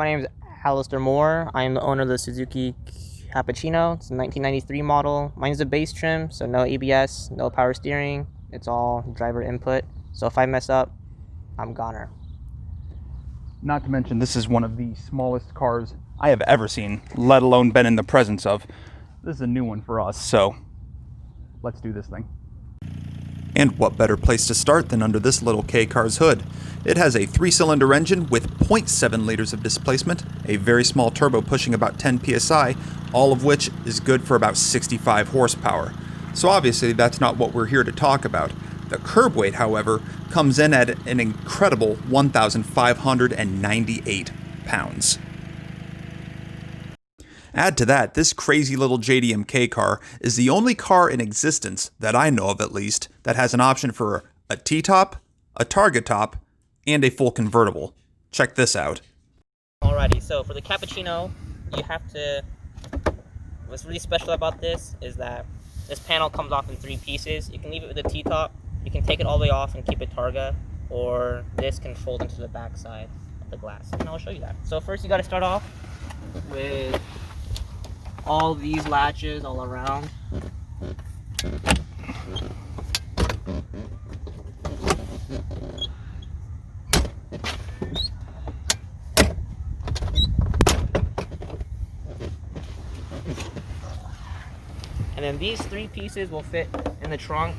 My name is Alistair Moore. I am the owner of the Suzuki Cappuccino. It's a 1993 model. Mine's a base trim, so no ABS, no power steering. It's all driver input. So if I mess up, I'm goner. Not to mention, this is one of the smallest cars I have ever seen, let alone been in the presence of. This is a new one for us, so let's do this thing. And what better place to start than under this little K car's hood? It has a 3-cylinder engine with 0.7 liters of displacement, a very small turbo pushing about 10 psi, all of which is good for about 65 horsepower. So obviously that's not what we're here to talk about. The curb weight, however, comes in at an incredible 1,598 pounds. Add to that, this crazy little JDM K car is the only car in existence, that I know of at least, that has an option for a T-top, a Targa top, and a full convertible. Check this out. Alrighty, so for the Cappuccino, you have to... What's really special about this is that this panel comes off in 3 pieces. You can leave it with a T-top, you can take it all the way off and keep it Targa, or this can fold into the back side of the glass. And I'll show you that. So first you gotta start off with all these latches all around. And then these 3 pieces will fit in the trunk,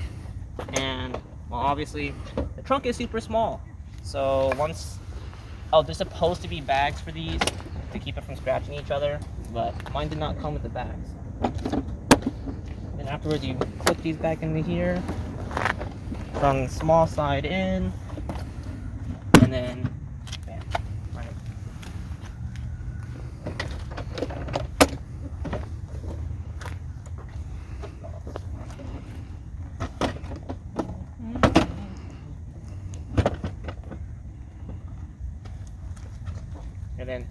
and well, obviously the trunk is super small. So there's supposed to be bags for these to keep it from scratching each other, but mine did not come with the bags. Then afterwards you clip these back into here from the small side in, and then bam, right. And then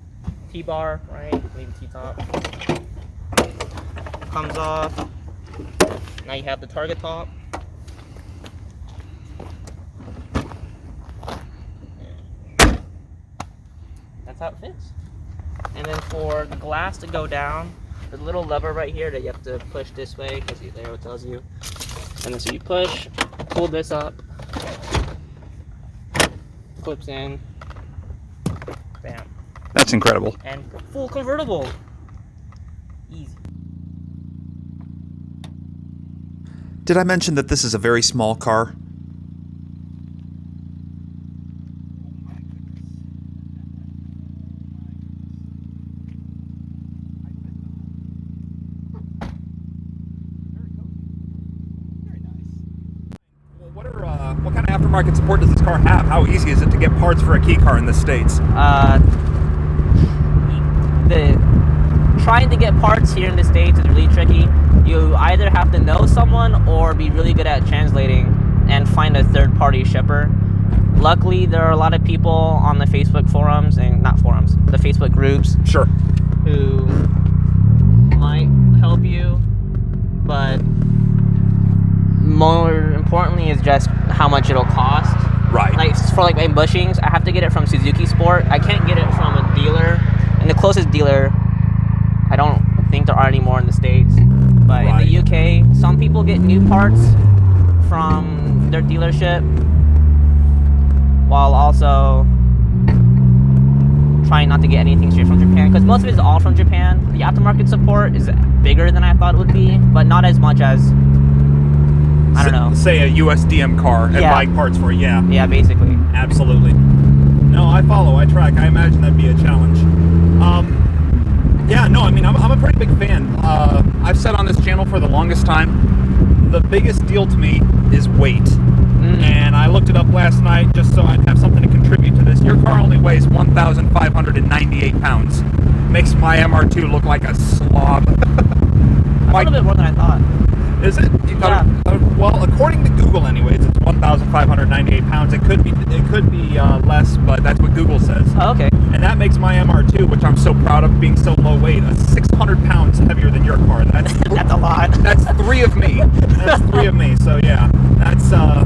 T-bar, right? Leave the T-top. Comes off. Now you have the Targa top. That's how it fits. And then for the glass to go down, there's a little lever right here that you have to push this way, because there it tells you. And then so you push, pull this up, clips in, bam. That's incredible. And full convertible. Easy. Did I mention that this is a very small car? What kind of aftermarket support does this car have? How easy is it to get parts for a key car in the States? Trying to get parts here in the States is really tricky. You either have to know someone or be really good at translating and find a third-party shipper. Luckily, there are a lot of people on the Facebook forums, and not forums, the Facebook groups. Sure. Who might help you, but more importantly is just how much it'll cost. Right. Like for my bushings, I have to get it from Suzuki Sport. I can't get it from a dealer, and the closest dealer, I don't think there are any more in the States. But in the UK, some people get new parts from their dealership, while also trying not to get anything straight from Japan, because most of it is all from Japan. The aftermarket support is bigger than I thought it would be, but not as much as, I don't know. Say a USDM car and buy parts for it, yeah. Yeah, basically. Absolutely. No, I follow, I track. I imagine that'd be a challenge. Yeah, no, I mean, I'm a pretty big fan. I've said on this channel for the longest time, the biggest deal to me is weight. And I looked it up last night just so I'd have something to contribute to this. Your car only weighs 1,598 pounds. Makes my MR2 look like a slob. A little bit more than I thought. Is it? Yeah. Well, according to Google, anyways, it's 1,598 pounds. It could be less, but that's what Google says. Oh, okay. And that makes my MR2, which I'm so proud of being so low weight, 600 pounds heavier than your car. That's That's a lot. That's 3 of me. That's 3 of me. So yeah, that's a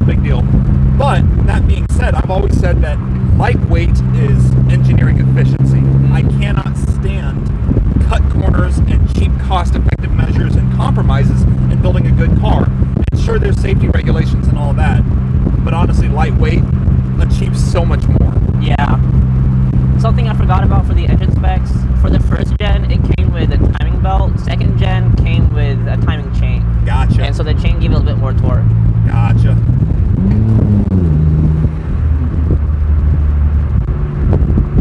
big deal. But that being said, I've always said that lightweight is engineering efficiency. I cannot stand cut corners and cheap, cost-effective measures and compromises in building a good car. And sure, there's safety regulations and all that, but honestly, lightweight achieves so much more. Yeah. Something I forgot about for the engine specs, for the first gen, it came with a timing belt. Second gen came with a timing chain. Gotcha. And so the chain gave it a little bit more torque. Gotcha.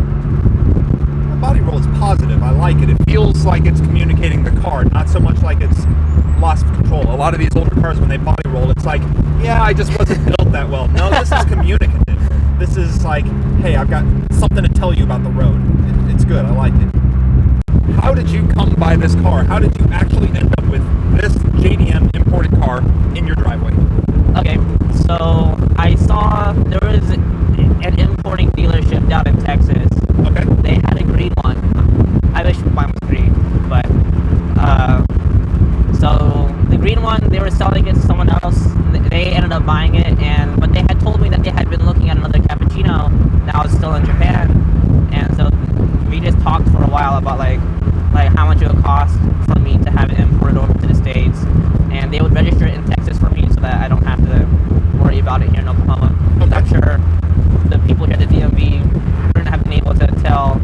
The body roll is positive. I like it. It feels like it's communicating the car, not so much like it's lost control. A lot of these older cars, when they body roll, it's like, yeah, I just wasn't built that well. No, this is communicative. This is like, hey, I've got something to tell you about the road. It's good. I like it. How did you come by this car? How did you actually end up with this JDM imported car in your driveway? Okay, so I saw there was an importing dealership down in Texas. Okay. They had a green one. I wish mine was green, but so the green one, they were selling it to someone else. They ended up buying it, but they had told me that they had been looking at another Cappuccino that was still in Japan, and so we just talked for a while about like how much it would cost for me to have it imported over to the States, and they would register it in Texas for me so that I don't have to worry about it here in Oklahoma. Okay. I'm sure the people here at the DMV wouldn't have been able to tell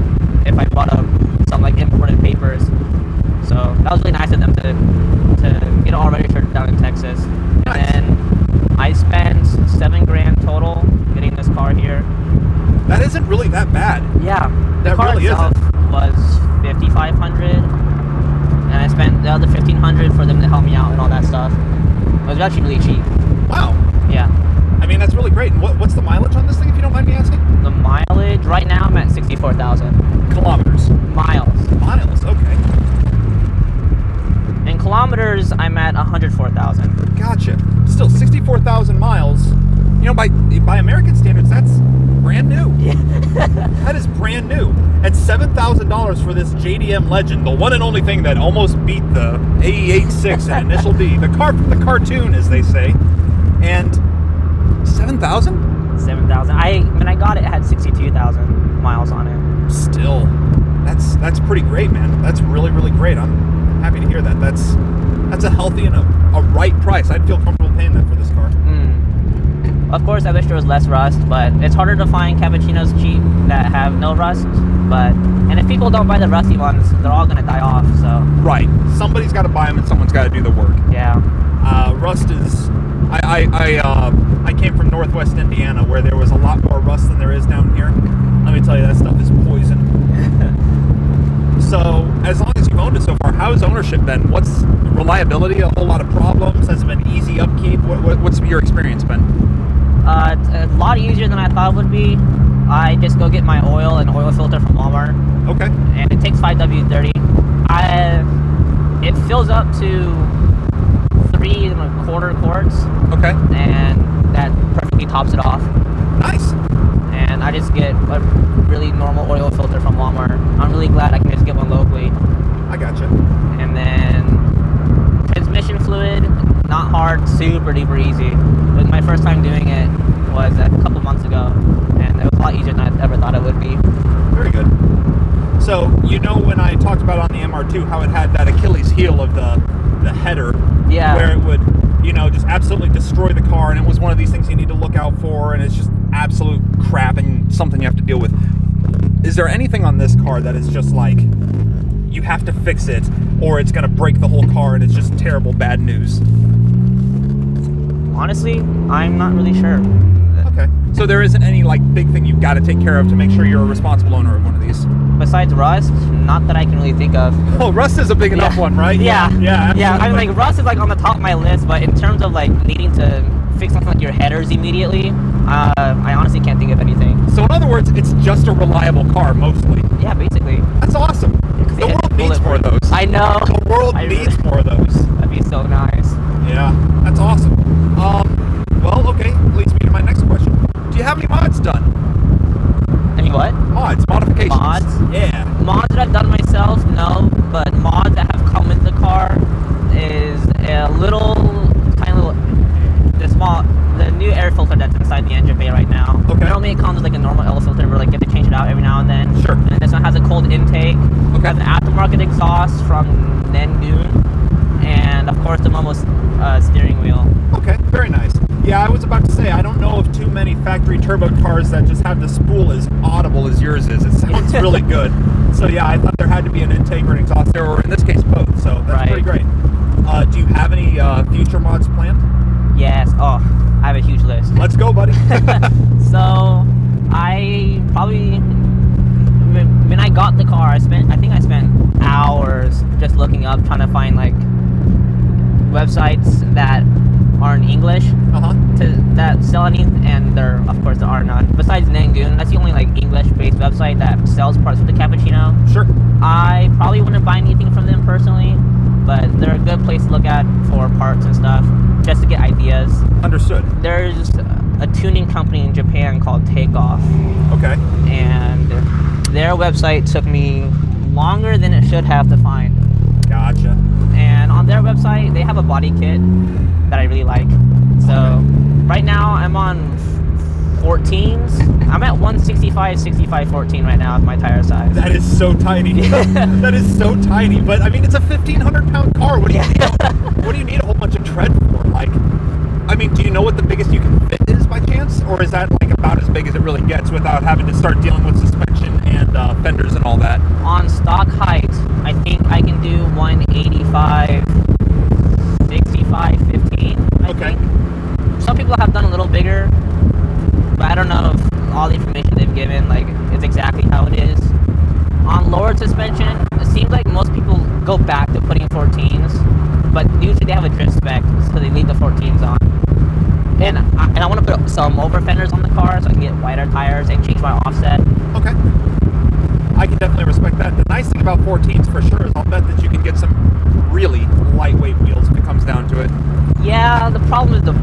if I brought up some like imported papers. So that was really nice of them to get it all registered down in Texas. Nice. And then I spent $7,000 total getting this car here. That isn't really that bad. Yeah, the That car really itself was $5,500, and I spent the other $1,500 for them to help me out and all that stuff. It was actually really cheap. Wow. Yeah. I mean, that's really great. And what's the mileage on this thing, if you don't mind me asking? The mileage right now I'm at 64,000 Kilometers. miles. Miles. Okay. In kilometers I'm at 104,000. Gotcha. Still, 64,000 miles. You know, by American standards, that's brand new. Yeah. That is brand new. And $7,000 for this JDM Legend, the one and only thing that almost beat the AE86 and Initial D, the car from the cartoon, as they say. And 7,000? 7,000. When I got it, it had 62,000 miles on it. Still, that's pretty great, man. That's really, really great. I'm happy to hear that. That's a healthy and a right price. I'd feel comfortable paying that for this car. Of course, I wish there was less rust, but it's harder to find Cappuccinos cheap that have no rust. And if people don't buy the rusty ones, they're all gonna die off. So Right. Somebody's got to buy them, and someone's got to do the work. yeah. Rust is. I came from Northwest Indiana, where there was a lot more rust than there is down here. Let me tell you, that stuff is poison. So, as long as you've owned it so far, how's ownership been? What's reliability? A whole lot of problems? Has it been easy upkeep? What's your experience been? It's a lot easier than I thought it would be. I just go get my oil and oil filter from Walmart, Okay. and it takes 5W30. It fills up to 3¼ quarts, Okay. and that perfectly tops it off. Nice. And I just get a really normal oil filter from Walmart. I'm really glad I can just get one locally. I gotcha. And then transmission fluid, not hard, super duper easy. But my first time doing it was a couple months ago, and it was a lot easier than I ever thought it would be. Very good. So, you know, when I talked about on the MR2 how it had that Achilles heel of the header, Yeah. where it would, you know, just absolutely destroy the car, and it was one of these things you need to look out for, and it's just absolute crap and something you have to deal with. Is there anything on this car that is just like, you have to fix it, or it's going to break the whole car and it's just terrible bad news? Honestly, I'm not really sure. Okay. So there isn't any like big thing you've got to take care of to make sure you're a responsible owner of one of these? Besides rust, not that I can really think of. Oh, rust is a big enough one, right? Yeah. Yeah, Yeah, I mean, absolutely. like, rust is, like, on the top of my list, but in terms of, like, needing to fix something like your headers immediately, I honestly can't think of anything. So in other words, it's just a reliable car, mostly. Yeah, basically. That's awesome. The Yeah, world needs more of those. I know. The world I needs really- more of those. That'd be so nice. Yeah, that's awesome. Well, okay, leads me to my next question. Do you have any mods done? Any what? Modifications. Mods? Yeah. Mods that I've done myself, no, but mods that have come with the car is a little, the new air filter that's inside the engine bay right now. Okay. Normally it comes with like a normal air filter where like you have to change it out Nengoon, and of course the Momo steering wheel. Okay, very nice. Yeah, I was about to say, I don't know of too many factory turbo cars that just have the spool as audible as yours is. It sounds really good. So yeah, I thought there had to be an intake or an exhaust there, or in this case both. So that's pretty great. Do you have any future mods planned? Yes. Oh, I have a huge list. Let's go, buddy. So I probably, when I got the car, I think I spent hours just looking up, trying to find like websites that are in English that sell any, and there are none. Besides Nengoon, that's the only like English-based website that sells parts for the Cappuccino. Sure. I probably wouldn't buy anything from them personally, but they're a good place to look at for parts and stuff, just to get ideas. Understood. There's a tuning company in Japan called Takeoff. Okay. And their website took me longer than it should have to find. Gotcha. And on their website, they have a body kit that I really like. So right now I'm on 14s. I'm at 165, 65, 14 right now with my tire size. That is so tiny. That is so tiny. But I mean, it's a 1,500-pound car. What do you need? What do you need a whole bunch of tread for? Like, I mean, do you know what the biggest you can fit is by chance, or is that like about as big as it really gets without having to start dealing with suspension and fenders and all that? On stock height, I think I can do 185, 65, 15. I think. Some people have done a little bigger, but I don't know if all the information they've given like is exactly how it is. On lower suspension, it seems like most people go back to putting 14s, but usually they have a drift spec, so they leave the 14s on. And I want to put some over fenders on the car so I can get wider tires and change my offset. Okay. I can definitely respect that. The nice thing about 14s for sure is I'll bet that you can get some really lightweight wheels if it comes down to it. Yeah, the problem is the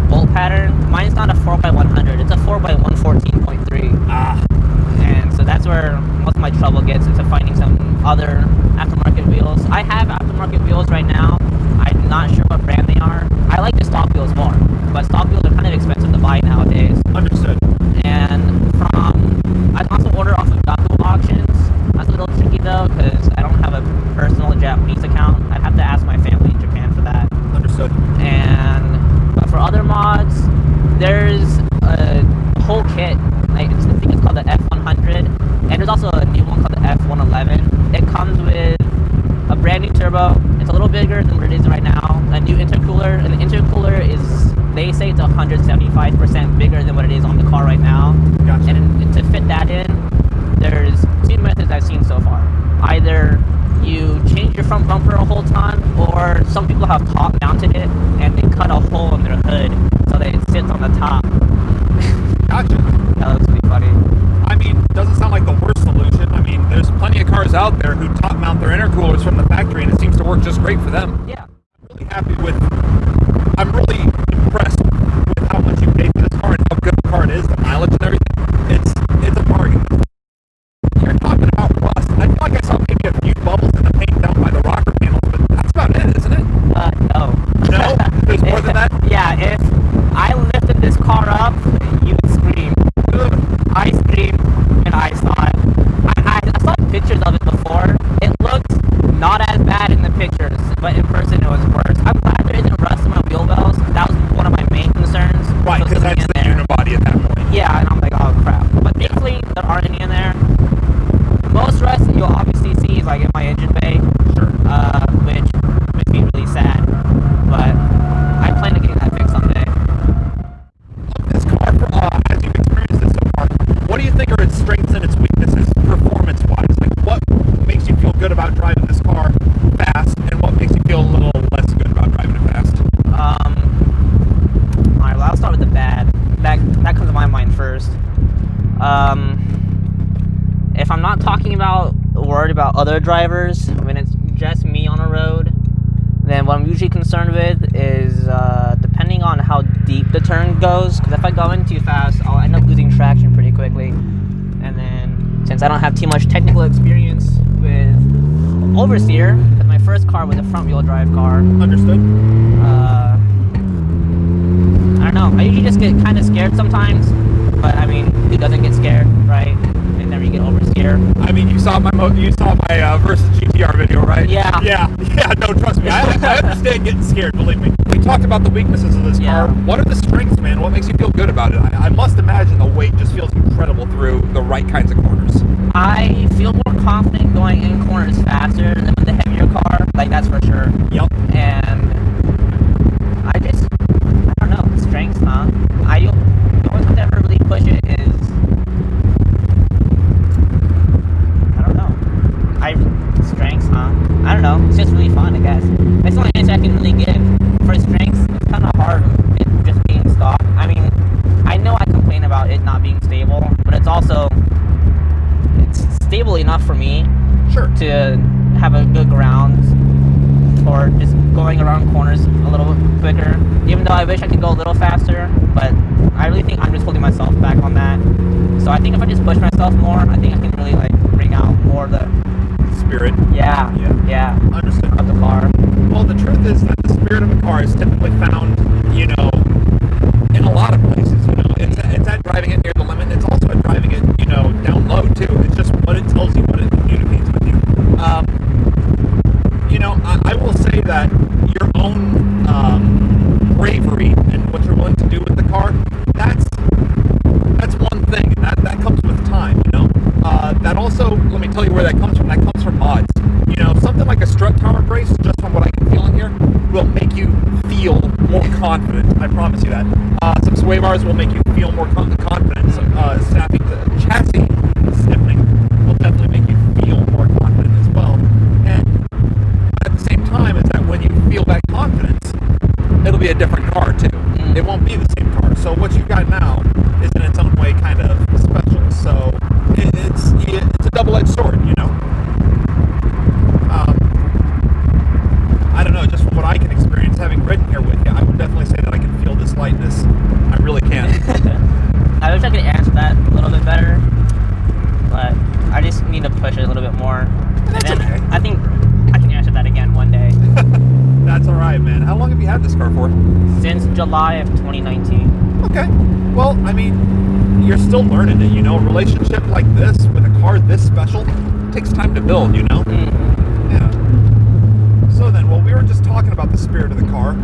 bolt pattern. Mine's not a 4x100, it's a 4x114.3. And so that's where most of my trouble gets, into finding some other aftermarket wheels. I have aftermarket wheels right now. I'm not sure what brand they are. I like the stock wheels more, but stock wheels are kind of expensive to buy nowadays. Understood. And I can also order off of Yahoo auctions. That's a little tricky though, because I don't have a personal Japanese account. I'd have to ask my family in Japan for that. Understood. But for other mods, there's a whole kit. I think it's called the F100, and there's also a new one called the F111. It comes with a brand new turbo. It's a little bigger than what it is right now. A new intercooler, and the intercooler is, they say it's 175% bigger than what it is on the car right now. Gotcha. And to fit that in, there's two methods I've seen so far. Either you change your front bumper a whole ton, or some people have top mounted it and they cut a hole in their hood so that it sits on the top. Gotcha. That looks pretty funny. I mean, it doesn't sound like the worst solution. I mean, there's plenty of cars out there who top mount their intercoolers from the factory, and it seems to work just great for them. Yeah. I'm really impressed with how much you paid for this car and how good the car it is, the mileage and everything. It's a bargain. You're talking about rust. I feel like I saw maybe a few bubbles in the paint down by the rocker panels, but that's about it, isn't it? No. No? There's more than that? Yeah, if I lifted this car up, you would scream. I screamed and I saw it. I saw pictures of it before. It looked not as bad in the pictures, but in person it was worse. I'm glad there isn't rust in my wheel wells. That was one of my main concerns. Right, because that's the unibody at that point. Yeah, and I'm like, oh crap. But thankfully, there aren't any in there. Most rust you'll obviously see is like in my engine bay, which makes me really sad. But I plan to get that fixed someday. This car, as you've experienced it so far, what do you think are its strengths and its weaknesses, performance-wise? Like, what makes you feel good about driving this car fast, and what makes you feel a little less good about driving it fast? Alright, well, I'll start with the bad. That comes to my mind first. If I'm not worried about other drivers, when it's just me on the road, then what I'm usually concerned with is depending on how deep the turn goes, because if I go in too fast, I'll end up losing traction pretty quickly. And then, since I don't have too much technical experience with oversteer, because my first car was a front wheel drive car. Understood. I don't know, I usually just get kind of scared sometimes, but I mean, who doesn't get scared, right? And then you get oversteer. I mean, you saw my Versa GT CBR video, right? Yeah. Yeah. No, trust me. I understand getting scared. Believe me. We talked about the weaknesses of this car. What are the strengths, man? What makes you feel good about it? I must imagine the weight just feels incredible through the right kinds of corners. I feel more confident going in corners faster than with the heavier car. Like, that's for sure. Yep. And I don't know, strengths, huh? The only thing that ever really push it is, I don't know. Strengths, huh? I don't know. It's just really fun, I guess. That's the only answer I can really give. For strengths, it's kind of hard, it just being stock. I mean, I know I complain about it not being stable, but it's stable enough for me to have a good ground for just going around corners a little quicker. Even though I wish I could go a little faster, but I really think I'm just holding myself back on that. So I think if I just push myself more, I think I can really like bring out more of the spirit. Yeah. Understood. Of the car. Well, the truth is that the spirit of a car is typically found, in a lot of places. It's at driving it near the limit. It's also at driving it, down low too. It's just what it tells you, what it communicates with you. I will say that your own bravery and what you're willing to do with the car, that's one thing, and that comes with time. That also, let me tell you where that comes from. That comes from mods. Something like a strut tower brace, just from what I can feel in here, will make you feel more confident. I promise you that. Some sway bars will make you feel more confident. Some snapping the chassis stiffening will definitely make you feel more confident as well. And at the same time, is that when you feel that confidence, it'll be a different car too. It won't be the same car. So what you've got now is in its own way kind of special. So it's a double-edged sword, I don't know, just from what I can experience, having ridden here with you, I would definitely say that I can feel this lightness. I really can. I wish I could answer that a little bit better, but I just need to push it a little bit more. That's okay. I think I can answer that again one day. That's all right, man. How long have you had this car for? Since July of 2019. Okay. Well, I mean, you're still learning it, A relationship like this with a car this special takes time to build, Mm-hmm. Yeah. So then, we were just talking about the spirit of the car.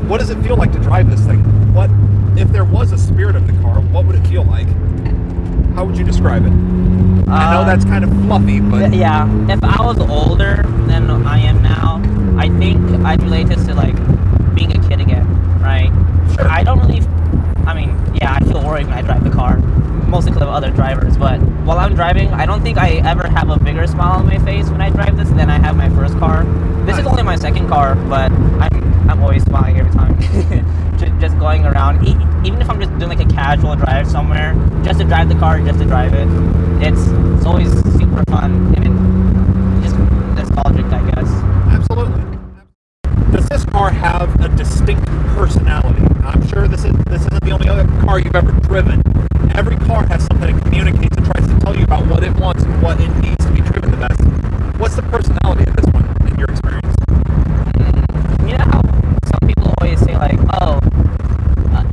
What does it feel like to drive this thing? What, if there was a spirit of the car, what would it feel like? How would you describe it? I know that's kind of fluffy, but... Yeah, if I was older than I am now, I think I'd relate this to, like, being a kid again, right? Sure. I don't really... I feel worried when I drive the car, mostly because of other drivers, but while I'm driving, I don't think I ever have a bigger smile on my face when I drive this than I have my first car. This is only my second car, but I'm always smiling every time. just going around, even if I'm just doing like a casual drive somewhere, just to drive the car, just to drive it, it's always super fun and just nostalgic, I guess. Absolutely. Does this car have a distinct personality? I'm sure this isn't the only other car you've ever driven. Every car has something that communicates and tries to tell you about what it wants and what it needs to be driven the best. What's the personality of this one in your experience? You know how some people always say like,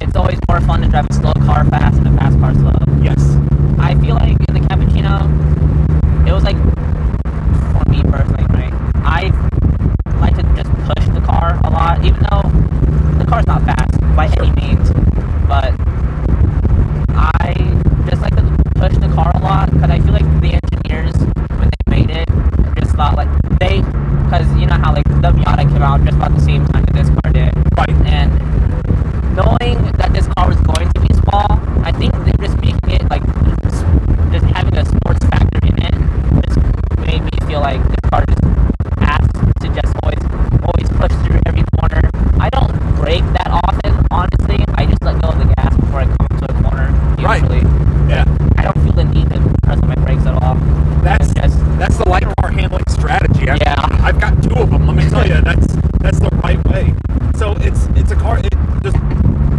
it's always more fun to drive a slow car fast and a fast car slow. Yes. I feel like in the Cappuccino, it was like, for me personally, right, I like to just push the car a lot, even though the car's not fast by any means, but I just like to push the car a lot, because I feel like the engineers, when they made it, just thought like, because you know how like the Miata came out just about the same time that this car did, Right. and knowing that this car was going to be small, I think they're just making it like, just having a sports factor in it, just made me feel like this car just has to just always push through every corner. I don't brake that often, honestly. I just let go of the gas before I come to a corner, usually. Right. Yeah. I don't feel the need to press my brakes at all. That's the light car handling strategy. Yeah. I've got two of them. Let me tell you, that's the right way. So it's a car. It just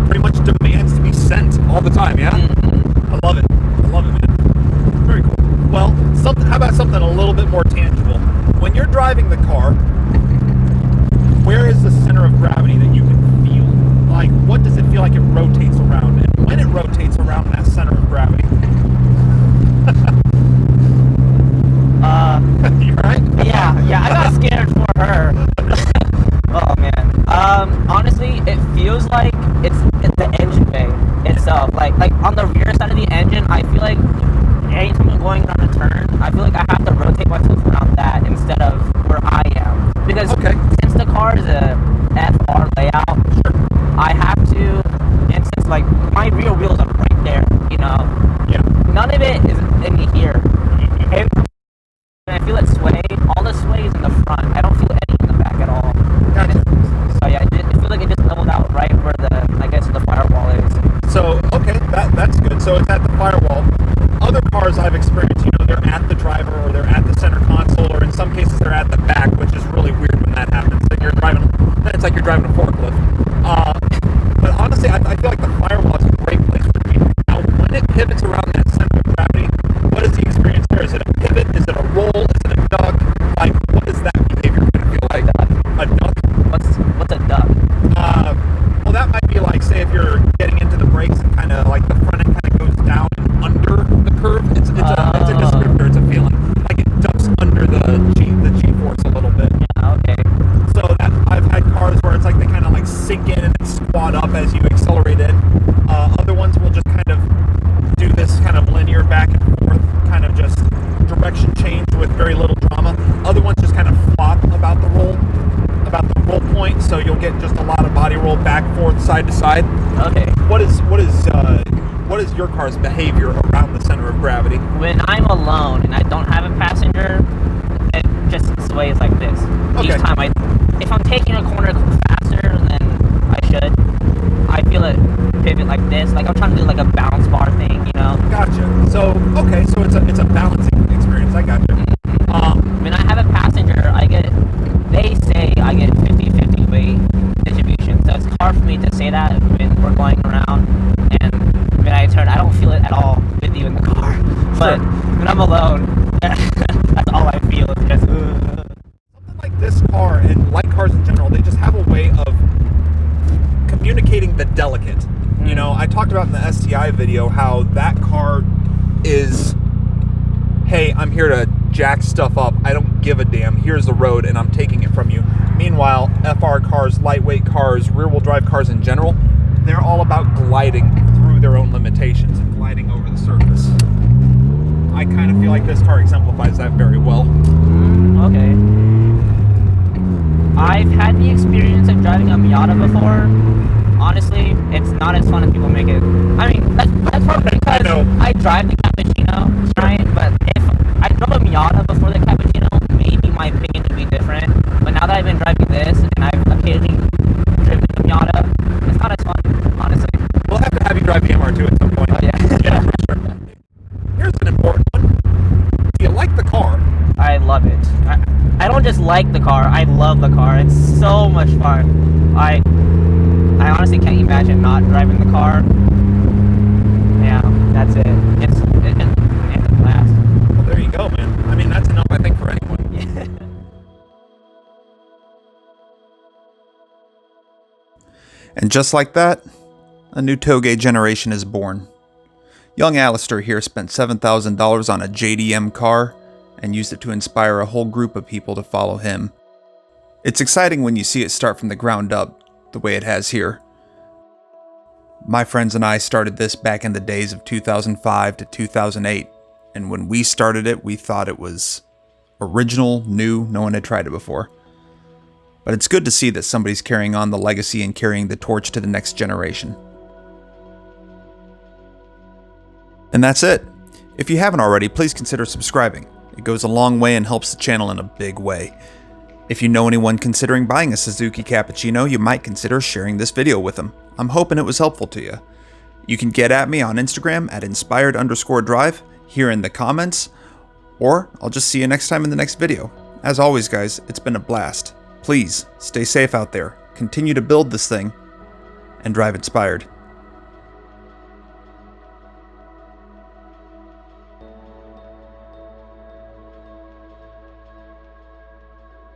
pretty much demands to be sent all the time. Yeah. Mm-hmm. I love it, man. Very cool. Well, how about something a little bit more tangible? When you're driving the car, where is the center of gravity that you can feel? Like, what does it feel like it rotates around? And when it rotates around that center of gravity? like you're driving a forklift. But honestly, I feel like the firewall is a great place for me. Now, when it pivots around that center of gravity, what is the experience there? Is it a pivot? Is it a roll? Is it a duck? Like, what is that behavior going to feel like? A duck? What's a duck? Well, that might be like, say, if you're getting into the brakes and kind of like the front end kind of goes down and under the curve. It's a descriptor. It's a feeling. Like it ducks under the G-force a little bit. Yeah, okay. So that I've had cars where it's like they kind of like sink in and then squat up as you accelerate in. Other ones will just kind of do this kind of linear back and forth, kind of just direction change with very little drama. Other ones just kind of flop about the roll point, so you'll get just a lot of body roll back, forth, side to side. Okay. What is your car's behavior around the center of gravity? When I'm alone and I don't have a passenger, it just sways like this. Okay. Each time if I'm taking a corner faster than I should, I feel it pivot like this. Like I'm trying to do like a bounce bar thing, you know? Gotcha. So it's a balancing experience. I gotcha. When I have a passenger, they say I get 50-50 weight distribution. So it's hard for me to say that when we're going around, and when I turn, I don't feel it at all with you in the car. But when I'm alone, that's all I feel is just. Something like this car and light cars in general, they just have a way of communicating the delicate. You know, I talked about in the STI video how that car is, hey, I'm here to jack stuff up. I don't give a damn. Here's the road and I'm taking it from you. Meanwhile, FR cars, lightweight cars, rear-wheel drive cars in general, they're all about gliding through their own limitations and gliding over the surface. I kind of feel like this car exemplifies that very well. Okay. I've had the experience of driving a Miata before. Honestly, it's not as fun as people make it. I mean, that's perfect because I drive the Cappuccino, right? But if I drove a Miata before the Cappuccino, maybe my opinion would be different. But now that I've been driving this and I've occasionally driven the Miata, it's not as fun, honestly. We'll have to have you drive the MR2 at some point. Oh, yeah. Yeah, for sure. Here's an important one. Do you like the car? I love it. I don't just like the car, I love the car. It's so much fun. I honestly can't imagine not driving the car. Yeah, that's it. It's a blast. Well, there you go, man. I mean, that's enough, I think, for anyone. Yeah. And just like that, a new Toge generation is born. Young Alistair here spent $7,000 on a JDM car and used it to inspire a whole group of people to follow him. It's exciting when you see it start from the ground up, the way it has here. My friends and I started this back in the days of 2005 to 2008, and when we started it, we thought it was original, new, no one had tried it before. But it's good to see that somebody's carrying on the legacy and carrying the torch to the next generation. And that's it. If you haven't already, please consider subscribing. It goes a long way and helps the channel in a big way. If you know anyone considering buying a Suzuki Cappuccino, you might consider sharing this video with them. I'm hoping it was helpful to you. You can get at me on Instagram at inspired_drive, here in the comments, or I'll just see you next time in the next video. As always, guys, it's been a blast. Please, stay safe out there, continue to build this thing, and drive inspired.